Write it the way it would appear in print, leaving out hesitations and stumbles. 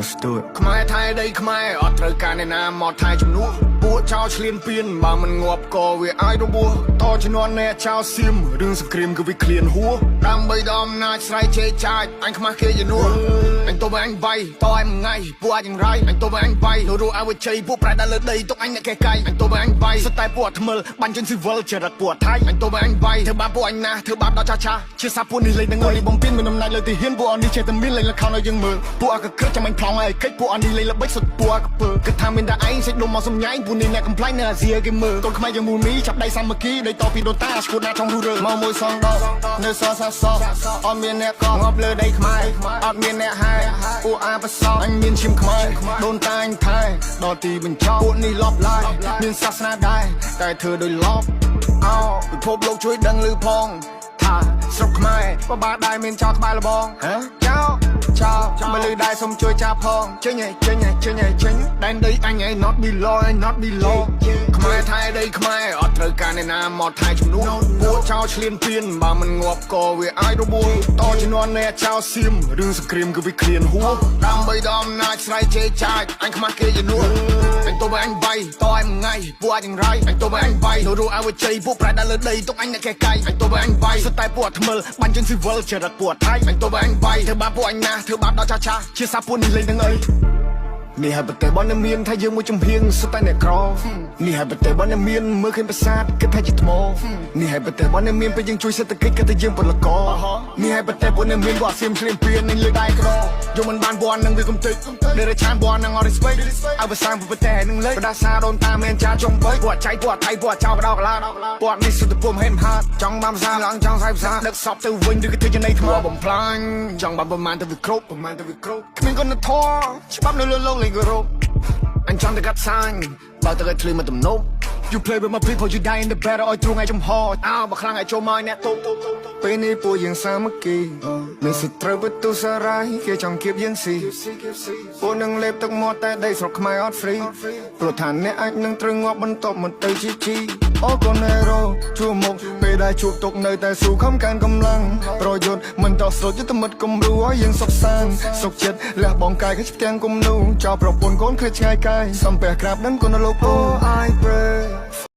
let's do it ខ្មែរថៃដីខ្មែរអត់ត្រូវការអ្នកណាមកថៃជំនួសពួកចោលឆ្លៀនពៀនបើមិនងាប់ក៏វាអាចរបួសតជំនាន់អ្នកចោលសៀមរឿងសង្គ្រាមគឺវាឃ្លានហួរដើម្បីដល់អំណាចស្រ័យជេរចាចអញខ្មាស់គេយនួរអញទៅបើអញបាយតឲ្យមួយថ្ងៃពួកអាចយ៉ាងไรអញទៅបើអញបាយនៅរស់ឲ្យជ័យពួកប្រែដល់លើដីទុកអញអ្នកកែកាយអញទៅបើអញបាយសុទ្ធតែពួកថ្មិលបាញ់ជិនស៊ីវិលចរិតពួកថៃអញទៅបើអញបាយធ្វើបាបពួកអញណាធ្វើបាបដល់ចាចាជាសាពួកនេះលេងនឹងងបំពេញមានអំណាចលើទីហ៊ានពួកអននេះចេះតែមានលេងលខោឲ្យយើងមើលពួកអកក្រឹកចាំអញប្លង់ឲ្យកិច្ចពួកអននេះលេងល្បិចសុទ្ធពួកអកពើគិតថាមានតែឯងសេចដុំមកសំញ៉ៃពួកនេះអ្នកកំ នៅអាស៊ីគេមើលកូនខ្មែរយើងមូលមីចាប់ដៃសាមគ្គីដេកតពីដូនតាស្គូតណាចង់រស់រើមកមួយសងដកនៅសសាសអត់មានអ្នកកងប់លើដីខ្មែរអត់មានអ្នកហាយពួកអាបសអញមានឈាមខ្មែរដូនតាអញថែដល់ទីបញ្ចប់ពួកនេះលប់ឡាយមានសាសនាដែរតែធ្វើដោយលប់អោពិភពលោកជួយដឹងឮផងថាស្រុកខ្មែរបបាដែរមានចោលក្បែរលបងចោលមកលឺដែរសុំជួយចាប់ផងចេញដែនដីអញឯង not below ខ្មែរថៃដីខ្មែរអត់ត្រូវការអ្នកណាមកថៃជំនួសពួកចោលឆ្លៀនពៀនបើមិនងាប់ក៏វាអាចរបួសតជំនាន់អ្នកចោលសៀមរឿងសង្គ្រាមគឺវាឃ្លានហួរដើម្បីដល់អំណាចស្រ័យជេរចាចអញខ្មាស់គេយនួរអញទៅបើអញបាយតឲ្យមួយថ្ងៃពួកអាចយ៉ាងไรអញទៅបើអញបាយនៅរស់ឲ្យជ័យពួកប្រែដល់លើដីទុកអញអ្នកកែកាយអញទៅបើអញបាយសុទ្ធតែពួកថ្មិលបាញ់ជិនស៊ីវិលចរិតពួកថៃអញទៅបើអញបាយធ្វើបាបពួកអញណាធ្វើបាបដល់ចាចាជាសាពួកនេះលេងទាំងអីនេះហើយប្រទេសបងមានថាយើងមួយចំហៀងសុទ្ធតែអ្នកក្រនេះហើយប្រទេសបងមានមើលឃើញប្រាសាទគិតថាជាថ្មនេះហើយប្រទេសបងមានពេលយើងជួយសេដ្ឋកិច្ចគិតថាយើងពលករនេះហើយប្រទេសបងមានវត្តសៀមឆ្លៀនពៀននឹងលើដៃក្រយកមិនបានបននឹងវាកំតិចដែលរឆានបននឹងអត់ respect ឲ្យប្រសាងប្រទេសនឹងលេបដាសាដូនតាមានចាចុងបីពួកចៃពួកថៃពួកចោលបដោកឡាពួកនេះសុទ្ធតែពុំហេមហាតចង់បានភាសាឡើងចង់សាយភាសាដឹកសពទៅវិញឬក៏ធ្វើចំណៃថ្មបំផ្លាញចង់បានប្រមាណទៅវាគ្រប់គ្មានគុណធម៌ច្បាប់នៅលើលោកលេងគោរពអញចង់តែកាត់សាញបើទៅឲ្យធ្លីមកទំនប់ You play with my people you die in the battle ឲ្យទ្រង់ឲ្យចំហអោបើខ្លាំងឲ្យចូលមកអ្នកតុបពេលនេះពួកយើងសាមគ្គីមានសិត្រូវបន្ទូសារាយគេចង់គៀបយើងស៊ីពួកនឹងលេបទឹកមាត់តែដីស្រុកខ្មែរអត់ free ព្រោះថាអ្នកអាចនឹងត្រូវងាប់បន្ទាប់មកទៅជីអូកូណេរ៉ូជួមុខពេលដែលជួបទុកនៅតែស៊ូខំកាន់កម្លាំងប្រយុទ្ធមិនតស្រុតយុទ្ធមិត្តគំរូឲ្យយើងសុខសាន្តសុខចិត្តលះបងកាយគឺផ្ទាំងគំនូចោលប្រពន្ធកូនឃើញឆ្ងាយកាយសំពះក្រាបនឹងគុណលោក Oh I pray